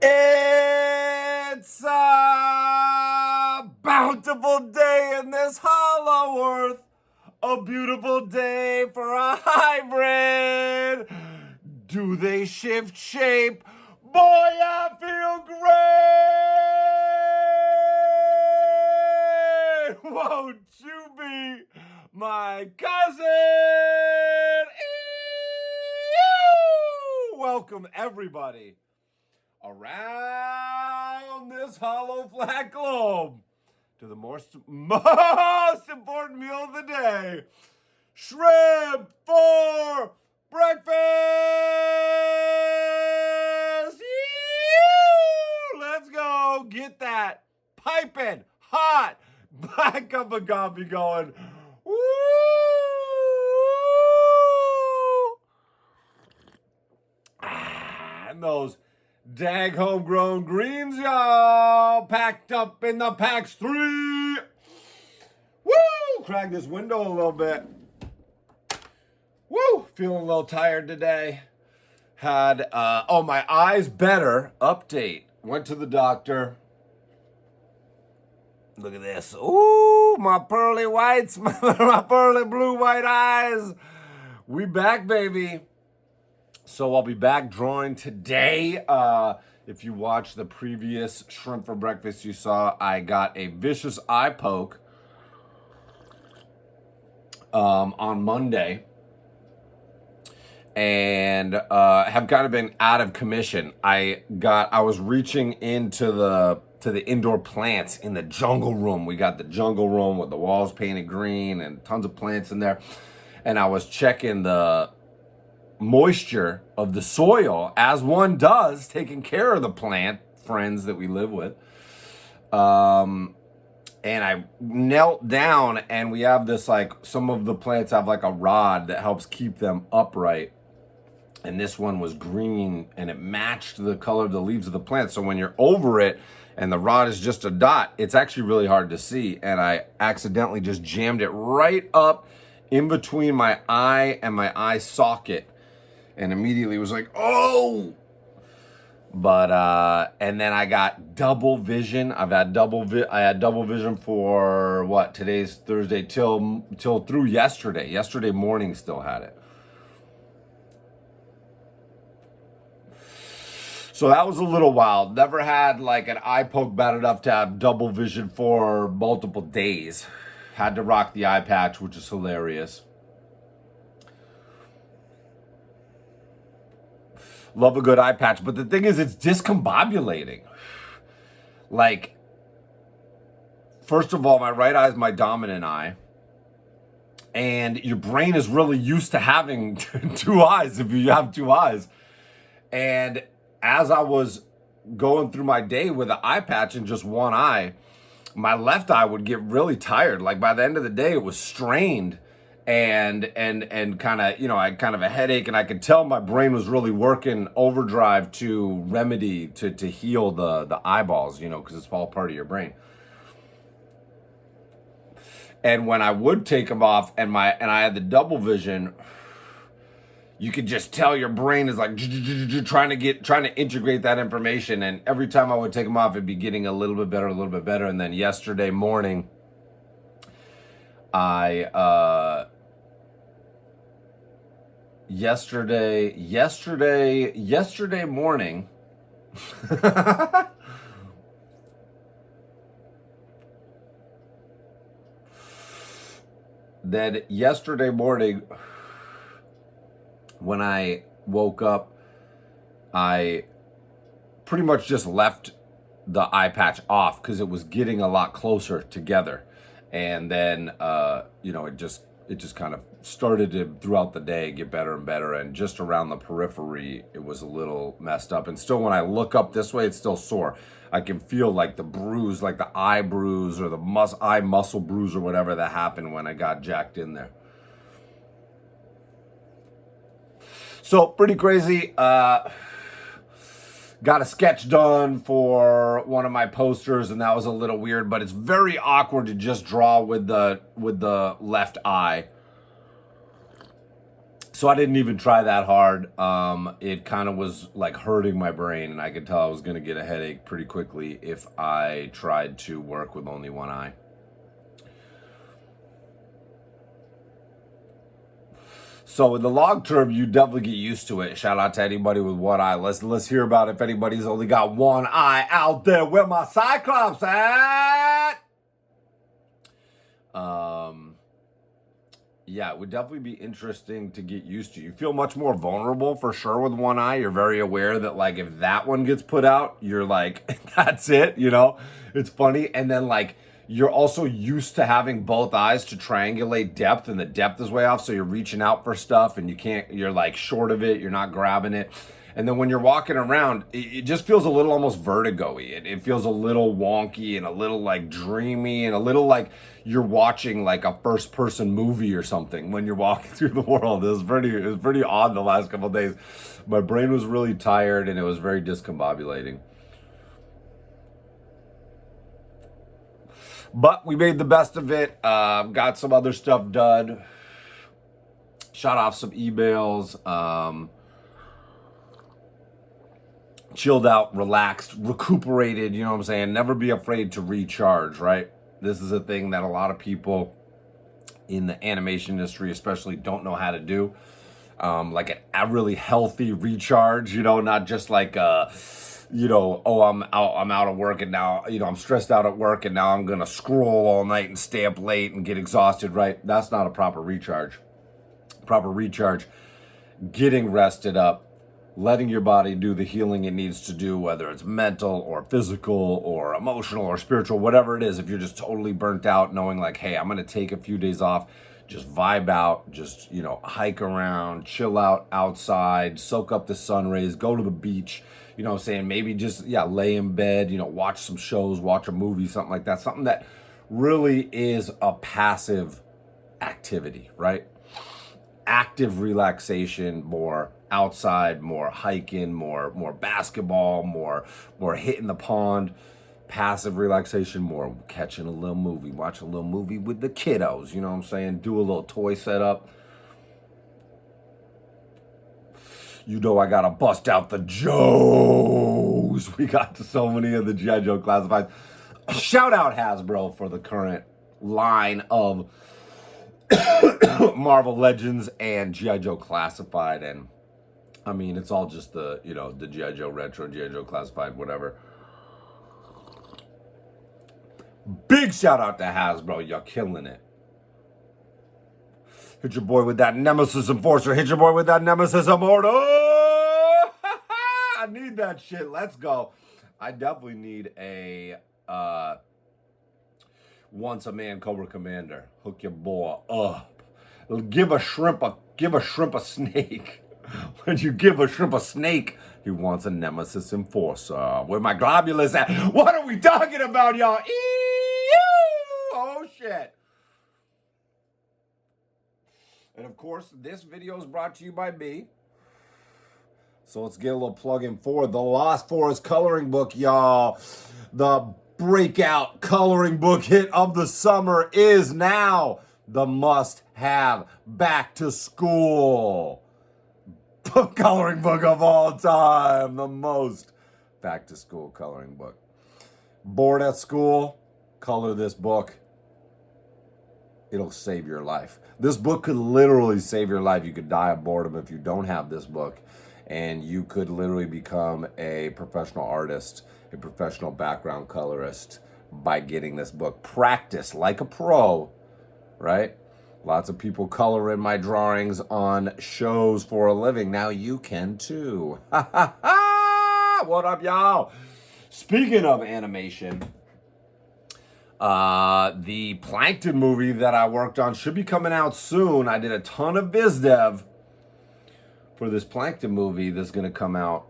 It's a bountiful day in this hollow earth. A beautiful day for a hybrid. Do they shift shape? Boy, I feel great! Won't you be my cousin? Ew! Welcome, everybody, around this hollow flat globe to the most important meal of the day. Shrimp for breakfast! Ew! Let's go get that piping hot black cup of coffee going. Woo! And those dag homegrown greens, y'all, packed up in the packs 3. Woo! Crack this window a little bit. Woo! Feeling a little tired today. Had, my eyes better. Update. Went to the doctor. Look at this. Ooh, my pearly whites, my pearly blue white eyes. We back, baby. So I'll be back drawing today. If you watched the previous Shrimp for Breakfast, you saw I got a vicious eye poke on Monday. And have kind of been out of commission. I was reaching into the indoor plants in the jungle room. We got the jungle room with the walls painted green and tons of plants in there. And I was checking the moisture of the soil, as one does, taking care of the plant friends that we live with. And I knelt down, and we have this, like, some of the plants have like a rod that helps keep them upright. And this one was green, and it matched the color of the leaves of the plant. So when you're over it and the rod is just a dot, it's actually really hard to see. And I accidentally just jammed it right up in between my eye and my eye socket, and immediately was like, oh! But and then I got double vision. I had double vision for what? Today's Thursday till through yesterday. Yesterday morning still had it. So that was a little wild. Never had like an eye poke bad enough to have double vision for multiple days. Had to rock the eye patch, which is hilarious. Love a good eye patch, but the thing is, it's discombobulating. Like, first of all, my right eye is my dominant eye. And your brain is really used to having two eyes if you have two eyes. And as I was going through my day with an eye patch in just one eye, my left eye would get really tired. Like by the end of the day, it was strained and kind of, I kind of a headache, and I could tell my brain was really working overdrive to remedy, to heal the eyeballs, because it's all part of your brain. And when I would take them off and I had the double vision, you could just tell your brain is like trying to integrate that information. And every time I would take them off, it'd be getting a little bit better. And then yesterday morning, yesterday morning, then yesterday morning, when I woke up, I pretty much just left the eye patch off because it was getting a lot closer together. And then, it just kind of started to, throughout the day, get better and better. And just around the periphery, it was a little messed up. And still, when I look up this way, it's still sore. I can feel like the bruise, like the eye bruise or the eye muscle bruise or whatever that happened when I got jacked in there. So pretty crazy. Got a sketch done for one of my posters, and that was a little weird, but it's very awkward to just draw with the left eye. So I didn't even try that hard. It kind of was like hurting my brain, and I could tell I was going to get a headache pretty quickly if I tried to work with only one eye. So in the long term, you definitely get used to it. Shout out to anybody with one eye. Let's hear about if anybody's only got one eye out there. Where my Cyclops at? Yeah, it would definitely be interesting to get used to. You feel much more vulnerable for sure with one eye. You're very aware that like if that one gets put out, you're like, that's it, you know? It's funny. And then like you're also used to having both eyes to triangulate depth, and the depth is way off. So you're reaching out for stuff and you're like short of it, you're not grabbing it. And then when you're walking around, it just feels a little almost vertigo-y. It feels a little wonky and a little like dreamy and a little like you're watching like a first-person movie or something when you're walking through the world. It was pretty odd the last couple of days. My brain was really tired and it was very discombobulating. But we made the best of it. Got some other stuff done. Shot off some emails. Chilled out, relaxed, recuperated, you know what I'm saying? Never be afraid to recharge, right? This is a thing that a lot of people in the animation industry especially don't know how to do. Like a really healthy recharge, you know, not just like oh, I'm out of work and now, you know, I'm stressed out at work and now I'm gonna scroll all night and stay up late and get exhausted, right? That's not a proper recharge. Proper recharge, getting rested up, letting your body do the healing it needs to do, whether it's mental or physical or emotional or spiritual, whatever it is. If you're just totally burnt out, knowing like, hey, I'm going to take a few days off, just vibe out, just, you know, hike around, chill out outside, soak up the sun rays, go to the beach, you know what I'm saying? Maybe just, lay in bed, you know, watch some shows, watch a movie, something like that. Something that really is a passive activity, right? Active relaxation, more outside, more hiking, more basketball, more hitting the pond. Passive relaxation, more catching a little movie, watching a little movie with the kiddos, you know what I'm saying? Do a little toy setup. You know I gotta bust out the Joes. We got so many of the G.I. Joe classifieds. Shout out Hasbro for the current line of Marvel Legends and G.I. Joe Classified, and I mean it's all just the, you know, the G.I. Joe Retro, G.I. Joe Classified, whatever. Big shout out to Hasbro, you're killing it. Hit your boy with that Nemesis Enforcer, hit your boy with that Nemesis Immortal. I need that shit, let's go. I definitely need a Once a Man Cobra Commander. Hook your boy up. Give a shrimp a snake. When you give a shrimp a snake, he wants a Nemesis Enforcer. Where my globulus at? What are we talking about, y'all? Oh shit. And of course, this video is brought to you by me. So let's get a little plug in for the Lost Forest coloring book, y'all. The breakout coloring book hit of the summer is now the must-have back to school coloring book of all time. The most back to school coloring book. Bored at school? Color this book. It'll save your life. This book could literally save your life. You could die of boredom if you don't have this book. And you could literally become a professional artist, a professional background colorist by getting this book. Practice like a pro, right? Lots of people color in my drawings on shows for a living. Now you can too. Ha ha ha! What up, y'all? Speaking of animation, the Plankton movie that I worked on should be coming out soon. I did a ton of biz dev for this Plankton movie that's going to come out.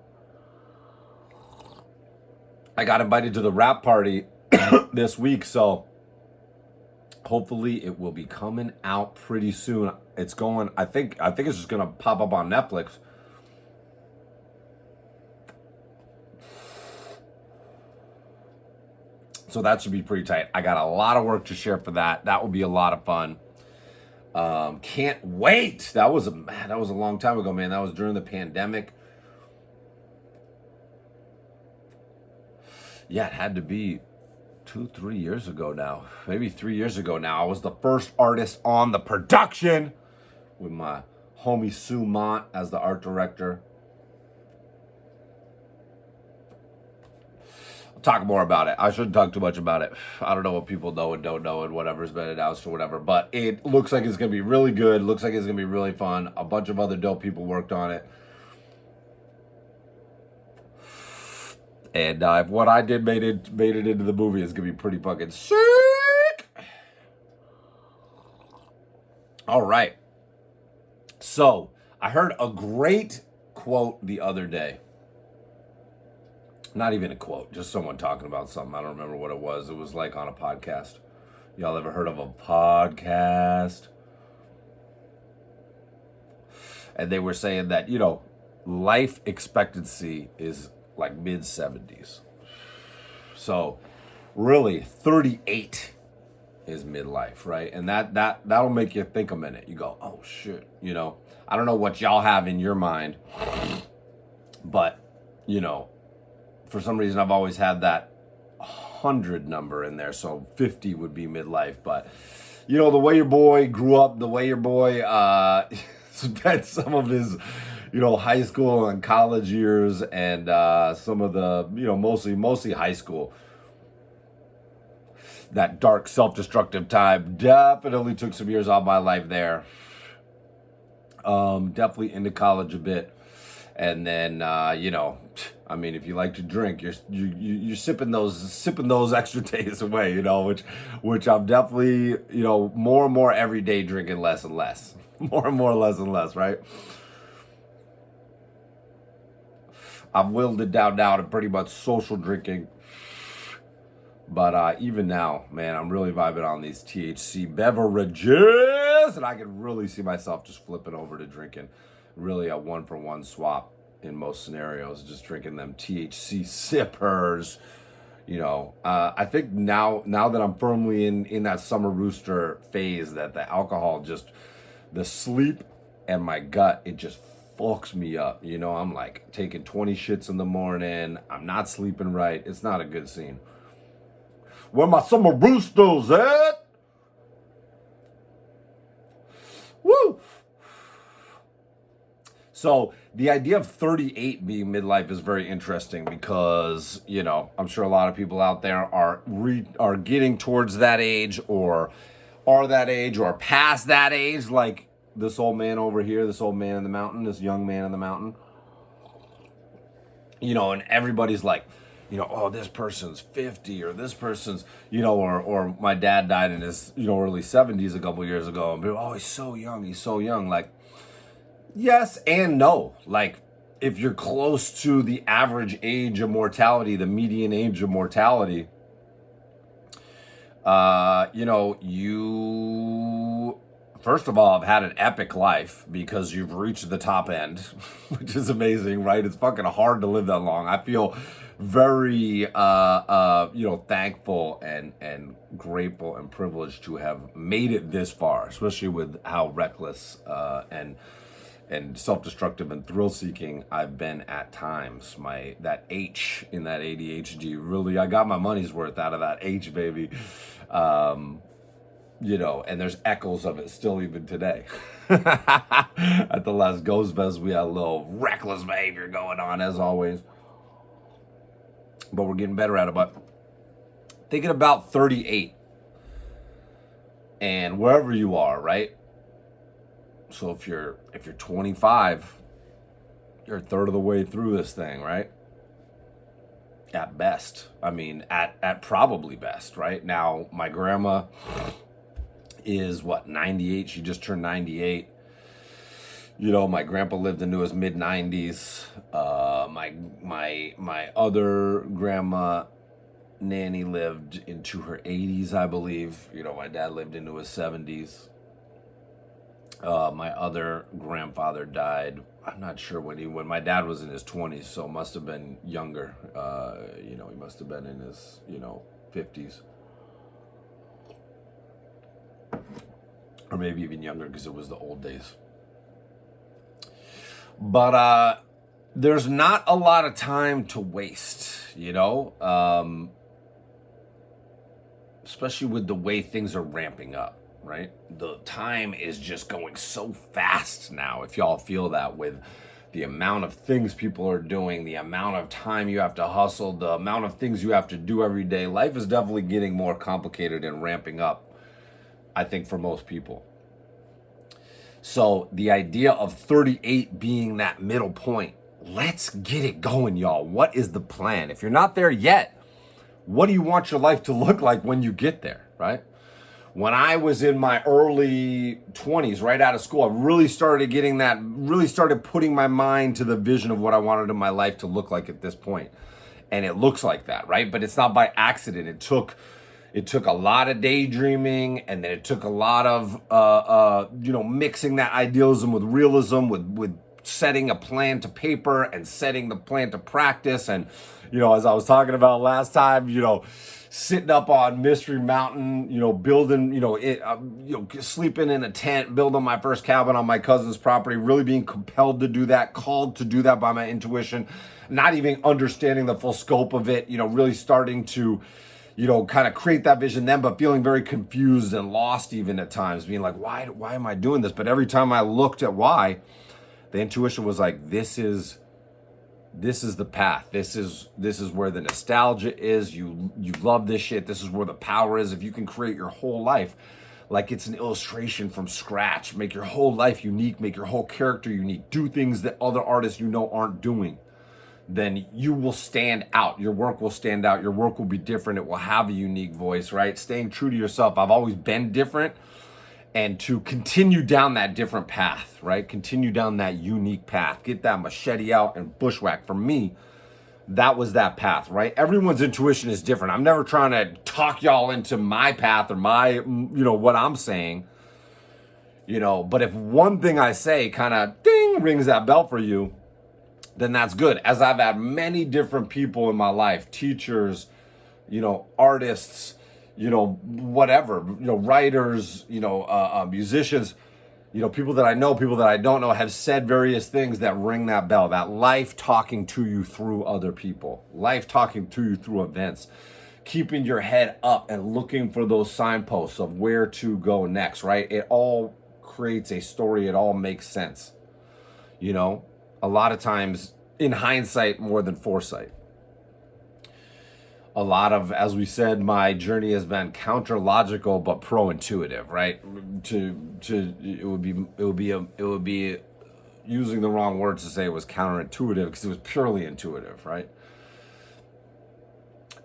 I got invited to the wrap party this week, so hopefully it will be coming out pretty soon. It's going, I think it's just going to pop up on Netflix. So that should be pretty tight. I got a lot of work to share for that. That will be a lot of fun. Can't wait. That was a long time ago, man. That was during the pandemic. Yeah, it had to be 3 years ago now. Maybe 3 years ago now. I was the first artist on the production with my homie Sue Mont as the art director. I'll talk more about it. I shouldn't talk too much about it. I don't know what people know and don't know and whatever's been announced or whatever. But it looks like it's going to be really good. Looks like it's going to be really fun. A bunch of other dope people worked on it. And if what I did made it into the movie, it's going to be pretty fucking sick. All right. So, I heard a great quote the other day. Not even a quote, just someone talking about something. I don't remember what it was. It was like on a podcast. Y'all ever heard of a podcast? And they were saying that, life expectancy is like mid-70s. So, really, 38 is midlife, right? And that'll make you think a minute. You go, oh shit, I don't know what y'all have in your mind, but for some reason I've always had that 100 number in there, so 50 would be midlife. But the way your boy grew up, the way your boy spent some of his high school and college years, and some of the mostly high school, that dark, self-destructive time definitely took some years off my life there. Definitely into college a bit. And then, if you like to drink, you're sipping those extra days away, which I'm definitely, more and more every day drinking less and less. More and more, less and less, right? I've willed it down now to pretty much social drinking. But even now, man, I'm really vibing on these THC beverages, and I can really see myself just flipping over to drinking really a 1-for-1 swap in most scenarios, just drinking them THC sippers. I think now that I'm firmly in that summer rooster phase, that the alcohol the sleep and my gut, it just fucks me up. I'm like taking 20 shits in the morning. I'm not sleeping right. It's not a good scene. Where my summer roosters at? Woo! So the idea of 38 being midlife is very interesting because, I'm sure a lot of people out there are getting towards that age, or are that age, or past that age, like this old man over here, this old man in the mountain, this young man in the mountain. And everybody's like, oh, this person's 50, or this person's, or my dad died in his, early 70s a couple years ago. And people, oh, he's so young. Like, yes and no. Like, if you're close to the average age of mortality, the median age of mortality, you, first of all, have had an epic life because you've reached the top end, which is amazing, right? It's fucking hard to live that long. I feel very, thankful and grateful and privileged to have made it this far, especially with how reckless and self-destructive and thrill-seeking I've been at times. That H in that ADHD, really, I got my money's worth out of that H, baby. And there's echoes of it still even today. At the last Ghost Fest, we had a little reckless behavior going on, as always. But we're getting better at it. But thinking about 38 and wherever you are, right? So if you're 25, you're a third of the way through this thing, right? At best. I mean, at probably best, right? Now, my grandma is 98? She just turned 98. My grandpa lived into his mid-90s. My other grandma, Nanny, lived into her 80s, I believe. My dad lived into his 70s. My other grandfather died, I'm not sure when my dad was in his 20s, so must have been younger. He must have been in his, 50s. or maybe even younger because it was the old days. But there's not a lot of time to waste, you know, especially with the way things are ramping up, right? The time is just going so fast now, if y'all feel that, with the amount of things people are doing, the amount of time you have to hustle, the amount of things you have to do every day. Life is definitely getting more complicated and ramping up, I think, for most people. So the idea of 38 being that middle point, let's get it going, y'all. What is the plan? If you're not there yet, what do you want your life to look like when you get there, right? When I was in my early 20s, right out of school, I really started putting my mind to the vision of what I wanted in my life to look like at this point. And it looks like that, right? But it's not by accident. It took a lot of daydreaming, and then it took a lot of mixing that idealism with realism, with setting a plan to paper and setting the plan to practice. And as I was talking about last time, sitting up on Mystery Mountain, building, sleeping in a tent, building my first cabin on my cousin's property, really being compelled to do that, called to do that by my intuition, not even understanding the full scope of it, really starting to kind of create that vision then, but feeling very confused and lost even at times, being like, why am I doing this? But every time I looked at why, the intuition was like, this is the path. This is where the nostalgia is. You love this shit. This is where the power is. If you can create your whole life like it's an illustration from scratch, make your whole life unique, make your whole character unique, do things that other artists aren't doing, then you will stand out. Your work will stand out. Your work will be different. It will have a unique voice, right? Staying true to yourself. I've always been different. And to continue down that different path, right? Continue down that unique path. Get that machete out and bushwhack. For me, that was that path, right? Everyone's intuition is different. I'm never trying to talk y'all into my path or my, what I'm saying. But if one thing I say kind of ding rings that bell for you, then that's good. As I've had many different people in my life, teachers, artists, whatever, writers, musicians, people that I know, people that I don't know, have said various things that ring that bell, that life talking to you through other people, life talking to you through events, keeping your head up and looking for those signposts of where to go next, right? It all creates a story. It all makes sense. A lot of times in hindsight more than foresight. A lot of, as we said, my journey has been counter-logical but pro-intuitive, right? It would be using the wrong words to say it was counterintuitive, because it was purely intuitive, right?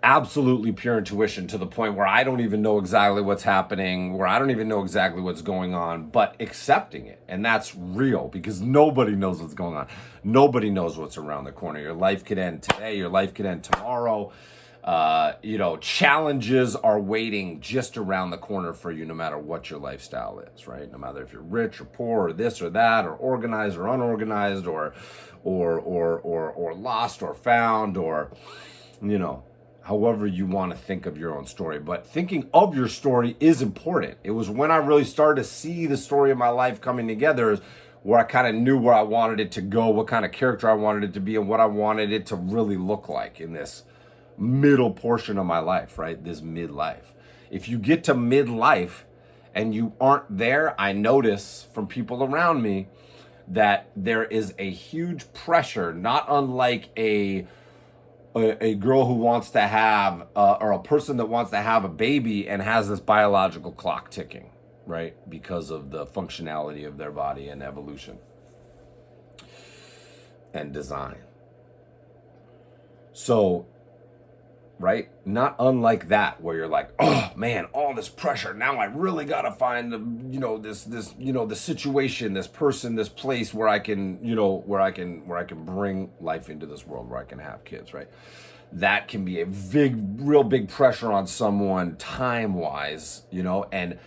Absolutely pure intuition, to the point where I don't even know exactly what's happening, where I don't even know exactly what's going on, but accepting it. And that's real, because nobody knows what's going on. Nobody knows what's around the corner. Your life could end today. Your life could end tomorrow. Challenges are waiting just around the corner for you, no matter what your lifestyle is, right? No matter if you're rich or poor or this or that, or organized or unorganized, or lost or found, or, however you want to think of your own story. But thinking of your story is important. It was when I really started to see the story of my life coming together where I kind of knew where I wanted it to go, what kind of character I wanted it to be, and what I wanted it to really look like in this middle portion of my life, right? This midlife. If you get to midlife and you aren't there, I notice from people around me that there is a huge pressure, not unlike a girl who wants to have, or a person that wants to have a baby and has this biological clock ticking, right? Because of the functionality of their body and evolution and design. So, right? Not unlike that, where you're like, oh man, all this pressure. Now I really got to find the situation, this person, this place where I can, where I can bring life into this world, where I can have kids, right? That can be a real big pressure on someone time-wise, and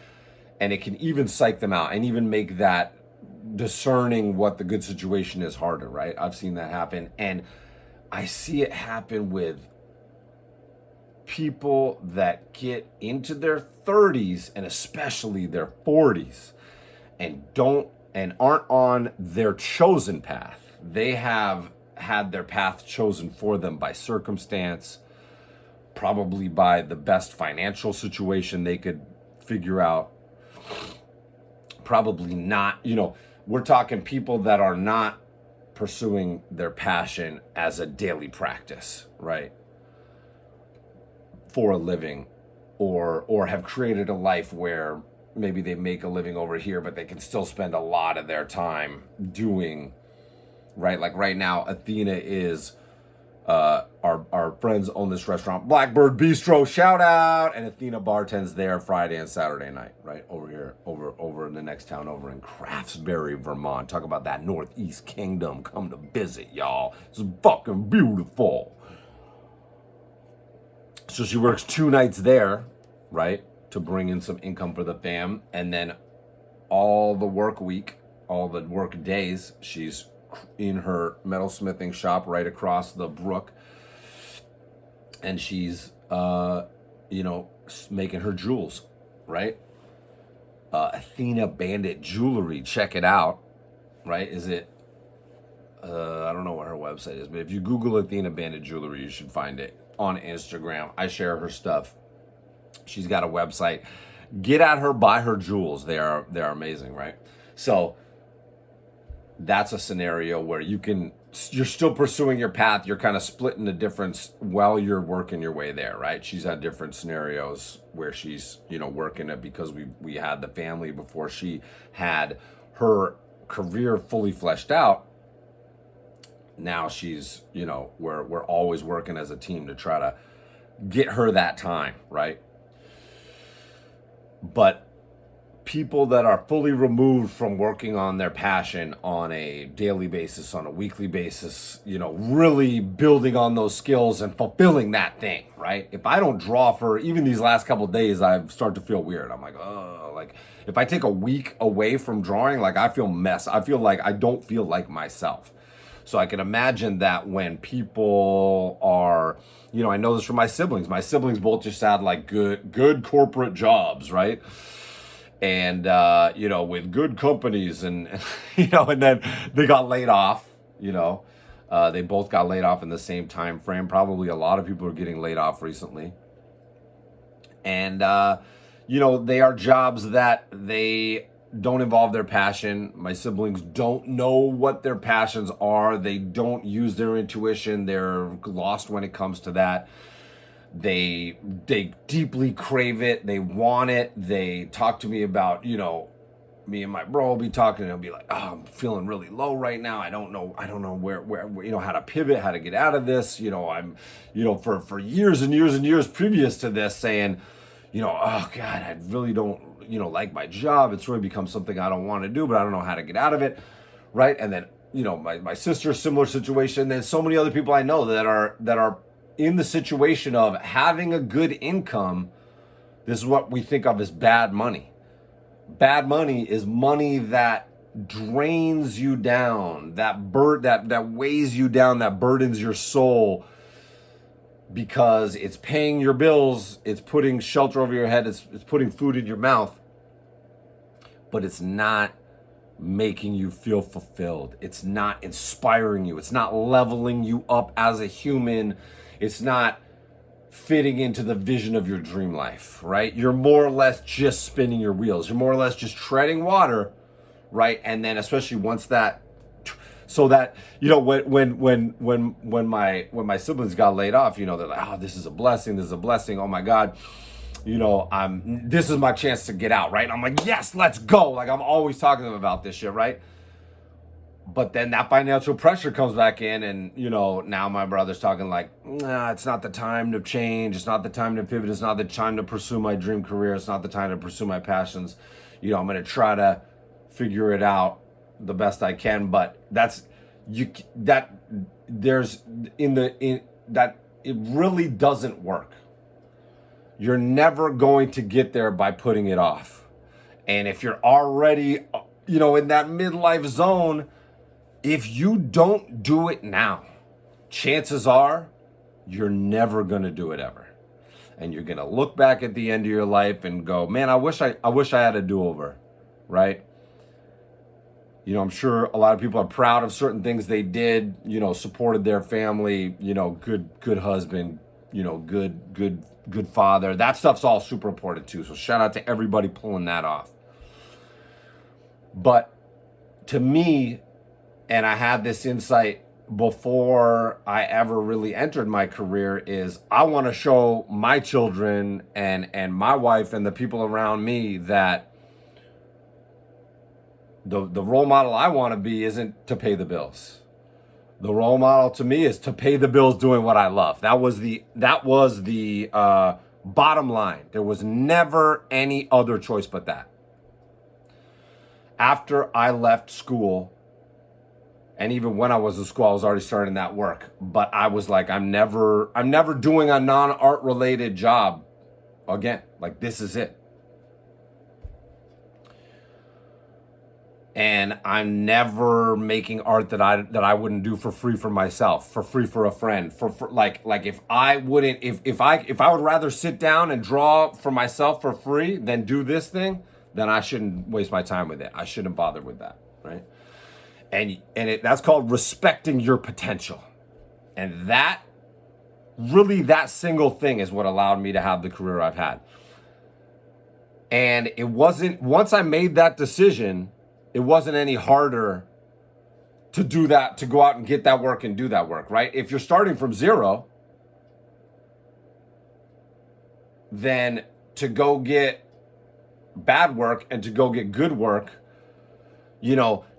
it can even psych them out and even make that discerning what the good situation is harder, right? I've seen that happen, and I see it happen with people that get into their 30s and especially their 40s, and aren't on their chosen path. They have had their path chosen for them by circumstance, probably by the best financial situation they could figure out. Probably not, we're talking people that are not pursuing their passion as a daily practice, right? For a living, or have created a life where maybe they make a living over here, but they can still spend a lot of their time doing, right? Like right now, Athena is, our friends own this restaurant, Blackbird Bistro, shout out, and Athena bartends there Friday and Saturday night, right? Over here, over in the next town, over in Craftsbury, Vermont. Talk about that Northeast Kingdom. Come to visit, y'all. It's fucking beautiful. So she works 2 nights there, right, to bring in some income for the fam. And then all the work week, all the work days, she's in her metalsmithing shop right across the brook. And she's, making her jewels, right? Athena Bandit Jewelry, check it out, right? Is it, I don't know what her website is, but if you Google Athena Bandit Jewelry, you should find it on Instagram. I share her stuff. She's got a website. Get at her, buy her jewels. They're amazing, right? So that's a scenario where you're still pursuing your path. You're kind of splitting the difference while you're working your way there, right? She's had different scenarios where she's, working it because we had the family before she had her career fully fleshed out. Now she's, we're always working as a team to try to get her that time, right? But people that are fully removed from working on their passion on a daily basis, on a weekly basis, really building on those skills and fulfilling that thing, right? If I don't draw for even these last couple of days, I start to feel weird. I'm like, oh, like if I take a week away from drawing, like I feel I feel like I don't feel like myself. So I can imagine that when people are, I know this from my siblings. My siblings both just had like good corporate jobs, right? And, with good companies and, and then they got laid off, they both got laid off in the same time frame. Probably a lot of people are getting laid off recently. And, they are jobs that they don't involve their passion. My siblings don't know what their passions are. They don't use their intuition. They're lost when it comes to that. They deeply crave it. They want it. They talk to me about, me and my bro will be talking and he'll be like, oh, I'm feeling really low right now. I don't know where how to pivot, how to get out of this. I'm, for years and years and years previous to this saying, oh God, I really don't, like my job. It's really become something I don't want to do, but I don't know how to get out of it. Right. And then, my sister's similar situation. There's so many other people I know that are in the situation of having a good income. This is what we think of as bad money. Bad money is money that drains you down, that weighs you down, that burdens your soul, because it's paying your bills, it's putting shelter over your head, it's putting food in your mouth, but it's not making you feel fulfilled. It's not inspiring you. It's not leveling you up as a human. It's not fitting into the vision of your dream life, right? You're more or less just spinning your wheels. You're more or less just treading water, right? And then especially once that, so that, when my siblings got laid off, they're like, oh, this is a blessing. Oh my God. This is my chance to get out, right? And I'm like, yes, let's go. Like I'm always talking to them about this shit, right? But then that financial pressure comes back in and, now my brother's talking like, nah, it's not the time to change. It's not the time to pivot. It's not the time to pursue my dream career. It's not the time to pursue my passions. I'm going to try to figure it out the best I can. But it really doesn't work. You're never going to get there by putting it off. And if you're already, in that midlife zone, if you don't do it now, chances are you're never going to do it ever. And you're going to look back at the end of your life and go, man, I wish I had a do-over, right? I'm sure a lot of people are proud of certain things they did, supported their family, good husband, good father. That stuff's all super important too. So shout out to everybody pulling that off. But to me, and I had this insight before I ever really entered my career, is I want to show my children and my wife and the people around me that the role model I want to be isn't to pay the bills. The role model to me is to pay the bills doing what I love. That was the bottom line. There was never any other choice but that. After I left school, and even when I was in school, I was already starting that work. But I was like, I'm never doing a non-art related job again. Like, this is it. And I'm never making art that I wouldn't do for free for myself, for free for a friend, for like if I would rather sit down and draw for myself for free than do this thing, then I shouldn't waste my time with it. I shouldn't bother with that, right? And that's called respecting your potential. And that single thing is what allowed me to have the career I've had. And it wasn't, once I made that decision, it wasn't any harder to do that, to go out and get that work and do that work, right? If you're starting from zero, then to go get bad work and to go get good work,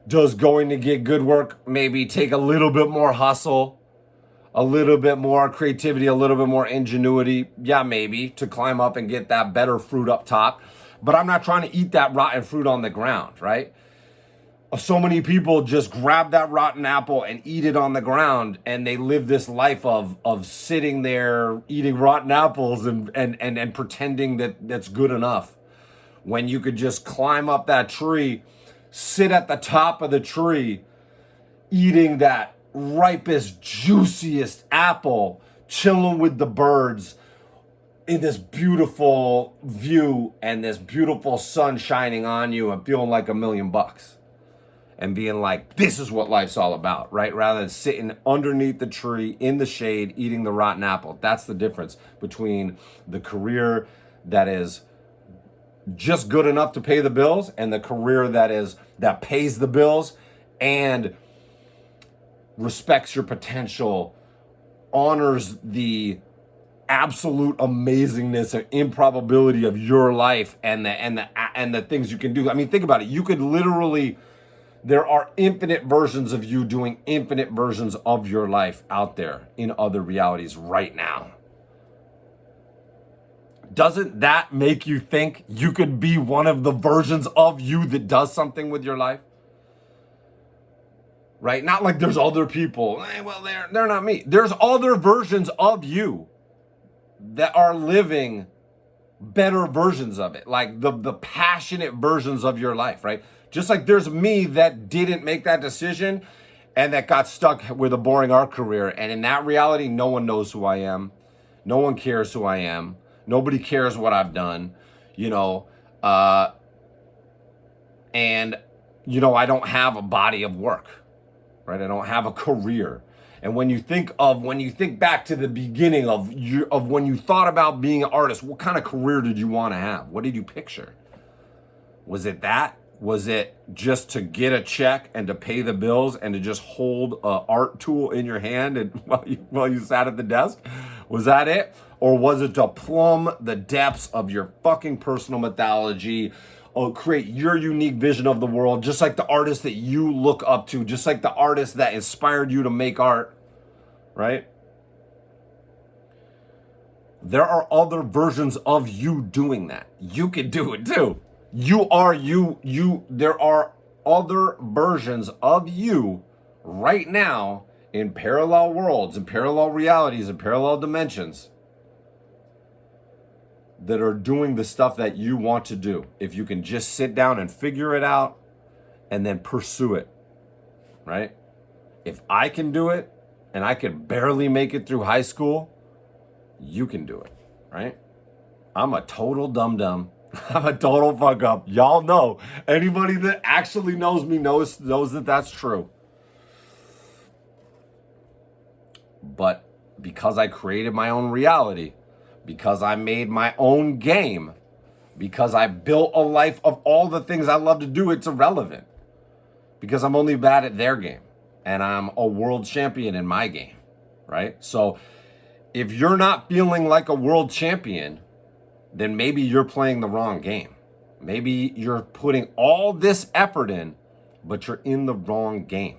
does going to get good work maybe take a little bit more hustle, a little bit more creativity, a little bit more ingenuity? Yeah, maybe, to climb up and get that better fruit up top. But I'm not trying to eat that rotten fruit on the ground, right? So many people just grab that rotten apple and eat it on the ground, and they live this life of sitting there eating rotten apples and pretending that that's good enough, when you could just climb up that tree, sit at the top of the tree, eating that ripest, juiciest apple, chilling with the birds in this beautiful view and this beautiful sun shining on you, and feeling like $1,000,000 and being like, this is what life's all about, right? Rather than sitting underneath the tree in the shade eating the rotten apple. That's the difference between the career that is just good enough to pay the bills and the career that pays the bills and respects your potential, honors the absolute amazingness and improbability of your life and the things you can do. I mean, think about it. You could literally, there are infinite versions of you doing infinite versions of your life out there in other realities right now. Doesn't that make you think you could be one of the versions of you that does something with your life? Right? Not like there's other people. Well, they're not me. There's other versions of you that are living better versions of it. Like the passionate versions of your life, right? Just like there's me that didn't make that decision and that got stuck with a boring art career. And in that reality, no one knows who I am. No one cares who I am. Nobody cares what I've done, and, I don't have a body of work, right? I don't have a career. And when you think back to the beginning of when you thought about being an artist, what kind of career did you want to have? What did you picture? Was it that? Was it just to get a check and to pay the bills and to just hold an art tool in your hand and while you sat at the desk? Was that it? Or was it to plumb the depths of your fucking personal mythology, or create your unique vision of the world, just like the artist that you look up to, just like the artist that inspired you to make art, right? There are other versions of you doing that. You can do it too. You are you. There are other versions of you right now in parallel worlds, in parallel realities, in parallel dimensions that are doing the stuff that you want to do. If you can just sit down and figure it out and then pursue it, right? If I can do it and I could barely make it through high school, you can do it, right? I'm a total dum-dum I'm a total fuck up. Y'all know. Anybody that actually knows me knows that that's true. But because I created my own reality, because I made my own game, because I built a life of all the things I love to do, it's irrelevant. Because I'm only bad at their game. And I'm a world champion in my game. Right? So if you're not feeling like a world champion, then maybe you're playing the wrong game. Maybe you're putting all this effort in, but you're in the wrong game.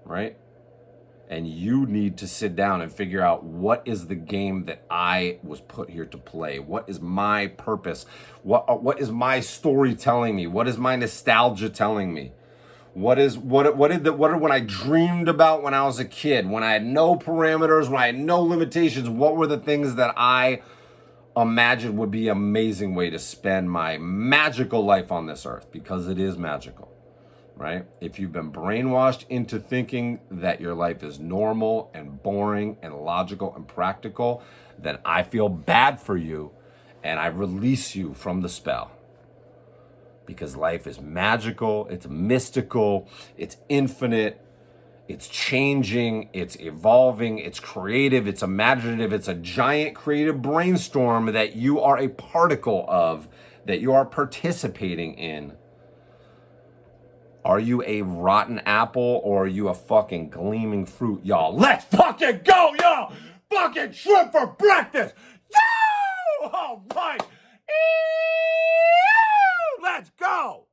Right? And you need to sit down and figure out, what is the game that I was put here to play? What is my purpose? What is my story telling me? What is my nostalgia telling me? When I dreamed about when I was a kid, when I had no parameters, when I had no limitations, what were the things that I imagined would be an amazing way to spend my magical life on this earth? Because it is magical. Right? If you've been brainwashed into thinking that your life is normal and boring and logical and practical, then I feel bad for you and I release you from the spell. Because life is magical, it's mystical, it's infinite, it's changing, it's evolving, it's creative, it's imaginative, it's a giant creative brainstorm that you are a particle of, that you are participating in. Are you a rotten apple or are you a fucking gleaming fruit, y'all? Let's fucking go, y'all! Fucking shrimp for breakfast! Yo! All right! Let's go!